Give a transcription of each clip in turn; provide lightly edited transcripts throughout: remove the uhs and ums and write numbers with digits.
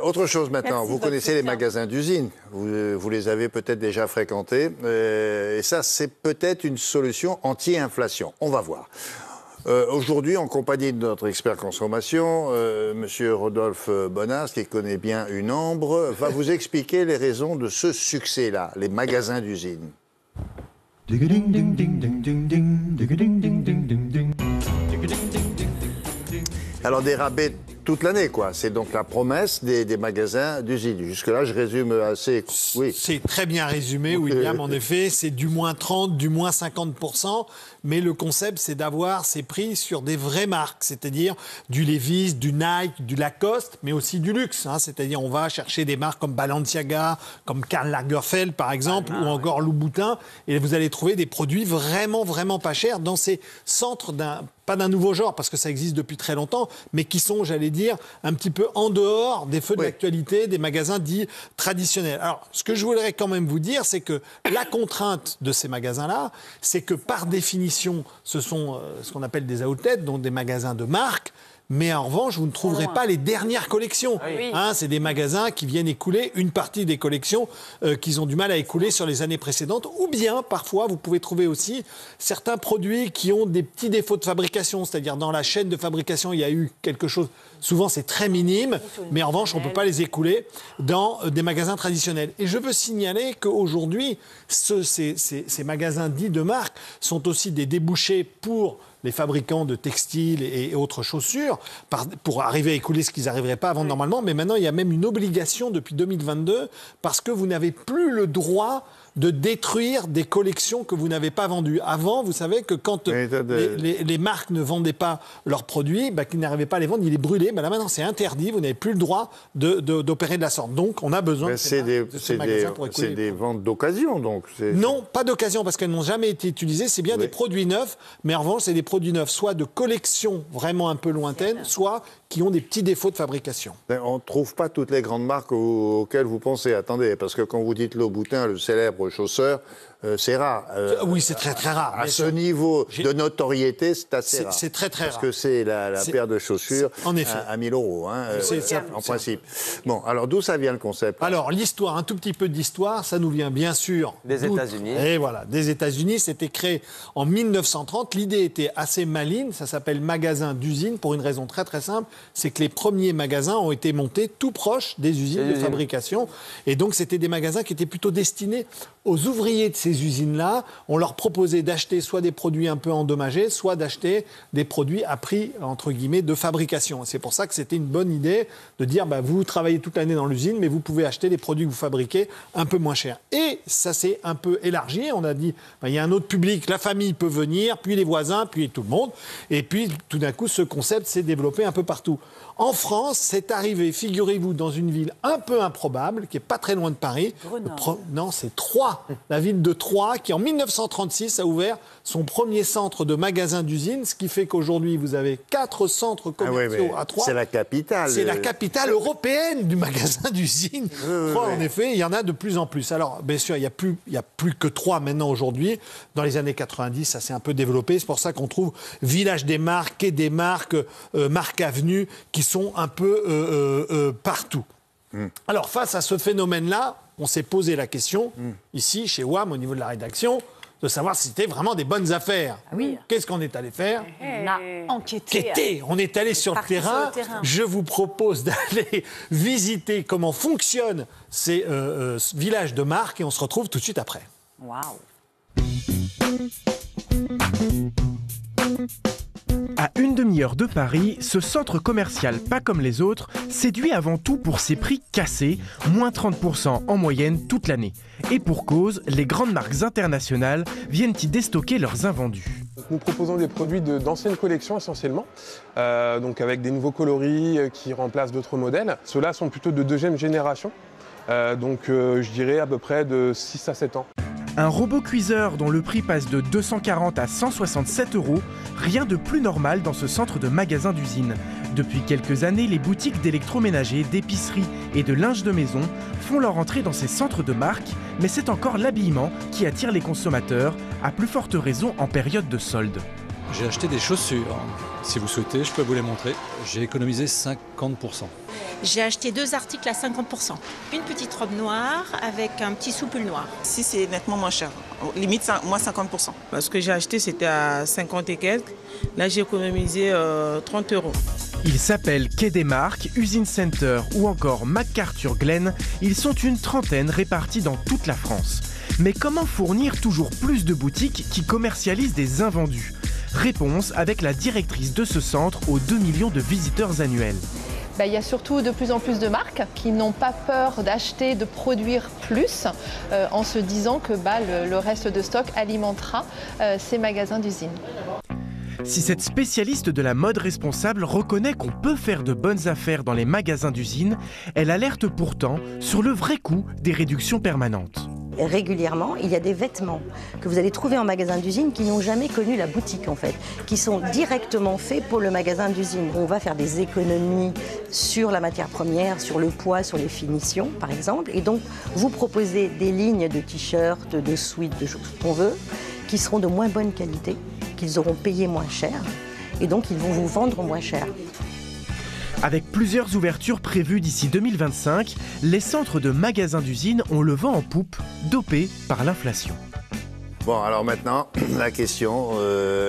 Autre chose maintenant, Merci vous connaissez les magasins d'usine, vous les avez peut-être déjà fréquentés, et ça c'est peut-être une solution anti-inflation. On va voir. Aujourd'hui, en compagnie de notre expert consommation, Monsieur Rodolphe Bonas, qui connaît bien une ambre, va vous expliquer les raisons de ce succès-là, les magasins d'usine. Alors des rabais toute l'année, quoi. C'est donc la promesse des magasins d'usine. Jusque-là, je résume assez... Oui. C'est très bien résumé, William, en effet. C'est du moins 30, du moins 50%. Mais le concept, c'est d'avoir ces prix sur des vraies marques. C'est-à-dire du Levi's, du Nike, du Lacoste, mais aussi du luxe. Hein. C'est-à-dire on va chercher des marques comme Balenciaga, comme Karl Lagerfeld, par exemple, ou encore Louboutin. Et vous allez trouver des produits vraiment, vraiment pas chers dans ces centres pas d'un nouveau genre, parce que ça existe depuis très longtemps, mais qui sont, j'allais dire, un petit peu en dehors des feux de l'actualité, des magasins dits traditionnels. Alors, ce que je voudrais quand même vous dire, c'est que la contrainte de ces magasins-là, c'est que par définition, ce sont ce qu'on appelle des outlets, donc des magasins de marque. Mais en revanche, vous ne trouverez pas les dernières collections. Oui. Hein, c'est des magasins qui viennent écouler une partie des collections qu'ils ont du mal à écouler sur les années précédentes. Ou bien, parfois, vous pouvez trouver aussi certains produits qui ont des petits défauts de fabrication. C'est-à-dire, dans la chaîne de fabrication, il y a eu quelque chose... Souvent, c'est très minime, mais en revanche, on ne peut pas les écouler dans des magasins traditionnels. Et je veux signaler qu'aujourd'hui, ces magasins dits de marque sont aussi des débouchés pour les fabricants de textiles et autres chaussures, pour arriver à écouler ce qu'ils n'arriveraient pas à vendre normalement. Mais maintenant, il y a même une obligation depuis 2022, parce que vous n'avez plus le droit de détruire des collections que vous n'avez pas vendues. Avant, vous savez que quand les marques ne vendaient pas leurs produits, qu'ils n'arrivaient pas à les vendre, ils les brûlaient. Là, maintenant, c'est interdit. Vous n'avez plus le droit d'opérer de la sorte. Donc, on a besoin de ces magasins pour écouler. C'est des ventes d'occasion, donc. Non, pas d'occasion, parce qu'elles n'ont jamais été utilisées. C'est bien des produits neufs, mais en revanche, c'est des produits neufs, soit de collections vraiment un peu lointaines, soit qui ont des petits défauts de fabrication. On ne trouve pas toutes les grandes marques auxquelles vous pensez. Attendez, parce que quand vous dites Louboutin, le célèbre chausseur, c'est rare. Oui, c'est très, très rare. À ce niveau de notoriété, c'est assez rare. C'est très, très rare. Parce que c'est la paire de chaussures à 1000 €, hein, en principe. Bon, alors d'où ça vient le concept? Alors, l'histoire, un tout petit peu d'histoire, ça nous vient bien sûr des États-Unis. Et voilà, des États-Unis. C'était créé en 1930. L'idée était assez maligne. Ça s'appelle magasin d'usine pour une raison très, très simple. C'est que les premiers magasins ont été montés tout proches des usines de fabrication. Et donc, c'était des magasins qui étaient plutôt destinés aux ouvriers de ces usines-là. On leur proposait d'acheter soit des produits un peu endommagés, soit d'acheter des produits à prix, entre guillemets, de fabrication. C'est pour ça que c'était une bonne idée de dire, vous travaillez toute l'année dans l'usine, mais vous pouvez acheter des produits que vous fabriquez un peu moins cher. Et ça s'est un peu élargi. On a dit, il y a un autre public, la famille peut venir, puis les voisins, puis tout le monde. Et puis, tout d'un coup, ce concept s'est développé un peu partout. En France, c'est arrivé, figurez-vous, dans une ville un peu improbable, qui n'est pas très loin de Paris. Non, c'est Troyes, la ville de Troyes, qui en 1936 a ouvert son premier centre de magasin d'usine, ce qui fait qu'aujourd'hui, vous avez 4 centres commerciaux à Troyes. C'est la capitale. C'est la capitale européenne du magasin d'usine. Troyes, en effet, il y en a de plus en plus. Alors, bien sûr, il n'y a plus que 3 maintenant aujourd'hui. Dans les années 90, ça s'est un peu développé. C'est pour ça qu'on trouve Village des marques, Quai des marques, Marque Avenue, qui sont un peu partout. Alors, face à ce phénomène-là, on s'est posé la question, ici, chez WAM, au niveau de la rédaction, de savoir si c'était vraiment des bonnes affaires. Ah oui. Qu'est-ce qu'on est allé faire? On a enquêté. On est allé sur le terrain. Je vous propose d'aller visiter comment fonctionnent ces villages de marque et on se retrouve tout de suite après. Waouh. À une demi-heure de Paris, ce centre commercial pas comme les autres séduit avant tout pour ses prix cassés, moins 30% en moyenne toute l'année. Et pour cause, les grandes marques internationales viennent y déstocker leurs invendus. Nous proposons des produits d'anciennes collections essentiellement, donc avec des nouveaux coloris qui remplacent d'autres modèles. Ceux-là sont plutôt de deuxième génération, je dirais à peu près de 6 à 7 ans. Un robot cuiseur dont le prix passe de 240 à 167 €, rien de plus normal dans ce centre de magasin d'usine. Depuis quelques années, les boutiques d'électroménager, d'épicerie et de linge de maison font leur entrée dans ces centres de marque, mais c'est encore l'habillement qui attire les consommateurs, à plus forte raison en période de solde. J'ai acheté des chaussures. Si vous souhaitez, je peux vous les montrer. J'ai économisé 50%. J'ai acheté 2 articles à 50%. Une petite robe noire avec un petit soupule noir. Si c'est nettement moins cher, limite moins 50%. Ce que j'ai acheté, c'était à 50 et quelques. Là, j'ai économisé 30 €. Ils s'appellent Quai des Marques, Usine Center ou encore MacArthur Glen. Ils sont une trentaine répartis dans toute la France. Mais comment fournir toujours plus de boutiques qui commercialisent des invendus ? Réponse avec la directrice de ce centre aux 2 millions de visiteurs annuels. Il y a surtout de plus en plus de marques qui n'ont pas peur d'acheter, de produire plus, en se disant que le reste de stock alimentera ces magasins d'usine. Si cette spécialiste de la mode responsable reconnaît qu'on peut faire de bonnes affaires dans les magasins d'usine, elle alerte pourtant sur le vrai coût des réductions permanentes. Régulièrement, il y a des vêtements que vous allez trouver en magasin d'usine qui n'ont jamais connu la boutique en fait, qui sont directement faits pour le magasin d'usine. On va faire des économies sur la matière première, sur le poids, sur les finitions par exemple, et donc vous proposez des lignes de t-shirts, de sweats, de choses qu'on veut, qui seront de moins bonne qualité, qu'ils auront payé moins cher, et donc ils vont vous vendre moins cher. Avec plusieurs ouvertures prévues d'ici 2025, les centres de magasins d'usine ont le vent en poupe, dopés par l'inflation. Bon, alors maintenant, la question,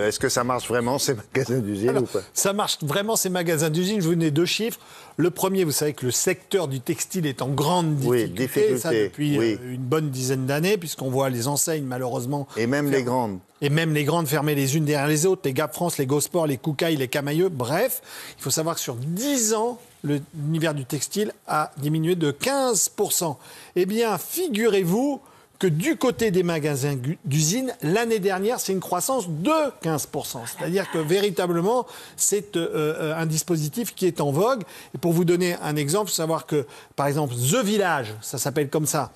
est-ce que ça marche vraiment ces magasins d'usine ou pas ? Ça marche vraiment ces magasins d'usine. Je vous donne 2 chiffres. Le premier, vous savez que le secteur du textile est en grande difficulté, ça depuis une bonne dizaine d'années, puisqu'on voit les enseignes malheureusement... Et même les grandes. Et même les grandes fermées les unes derrière les autres, les Gap France, les Go Sport, les Koukaï, les Camailleux. Bref, il faut savoir que sur 10 ans, l'univers du textile a diminué de 15%. Eh bien, figurez-vous que du côté des magasins d'usine, l'année dernière, c'est une croissance de 15%. C'est-à-dire que véritablement, c'est un dispositif qui est en vogue. Et pour vous donner un exemple, il faut savoir que, par exemple, The Village, ça s'appelle comme ça,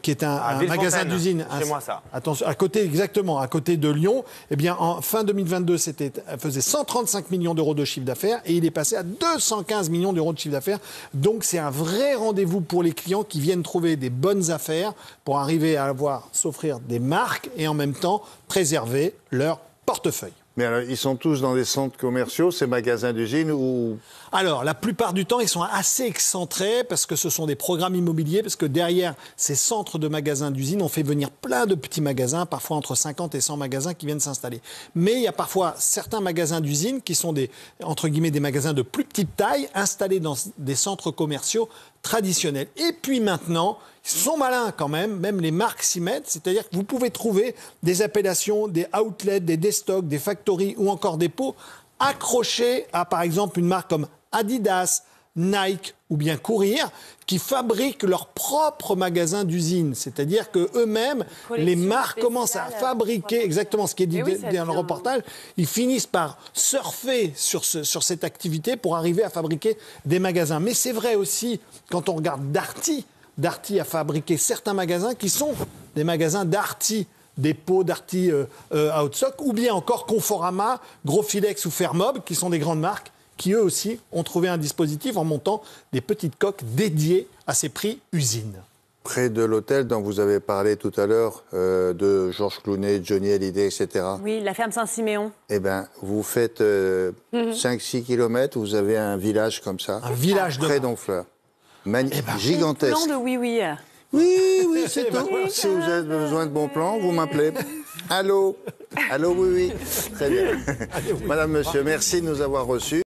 qui est un magasin d'usine. C'est moi ça. Attention, à côté de Lyon, eh bien, en fin 2022, faisait 135 millions d'euros de chiffre d'affaires et il est passé à 215 millions d'euros de chiffre d'affaires. Donc, c'est un vrai rendez-vous pour les clients qui viennent trouver des bonnes affaires pour arriver à s'offrir des marques et en même temps préserver leur portefeuille. Mais alors, ils sont tous dans des centres commerciaux, ces magasins d'usine ou... Alors, la plupart du temps, ils sont assez excentrés parce que ce sont des programmes immobiliers, parce que derrière ces centres de magasins d'usine, on fait venir plein de petits magasins, parfois entre 50 et 100 magasins qui viennent s'installer. Mais il y a parfois certains magasins d'usine qui sont entre guillemets, des magasins de plus petite taille, installés dans des centres commerciaux traditionnels. Et puis maintenant, ils sont malins quand même les marques s'y mettent, c'est-à-dire que vous pouvez trouver des appellations, des outlets, des destocks, des factories ou encore des pots accrochés à, par exemple, une marque comme Adidas, Nike ou bien Courir, qui fabriquent leurs propres magasins d'usine. C'est-à-dire qu'eux-mêmes, les marques commencent à fabriquer, exactement ce qui est dit dans le reportage, ils finissent par surfer sur cette activité pour arriver à fabriquer des magasins. Mais c'est vrai aussi, quand on regarde Darty a fabriqué certains magasins qui sont des magasins Darty, des pots Darty Outstock, ou bien encore Conforama, Grosfilex ou Fermob, qui sont des grandes marques, qui eux aussi ont trouvé un dispositif en montant des petites coques dédiées à ces prix usines. Près de l'hôtel dont vous avez parlé tout à l'heure, de Georges Clooney, Johnny Hallyday, etc. Oui, la ferme Saint-Siméon. Eh bien, vous faites 5-6 kilomètres, vous avez un village comme ça. Un village près d'Honfleur. Gigantesque. Plan de oui. Oui, c'est tout. Si vous avez besoin de bons plans, vous m'appelez. Allô, oui. Très bien. Madame, monsieur, merci de nous avoir reçus.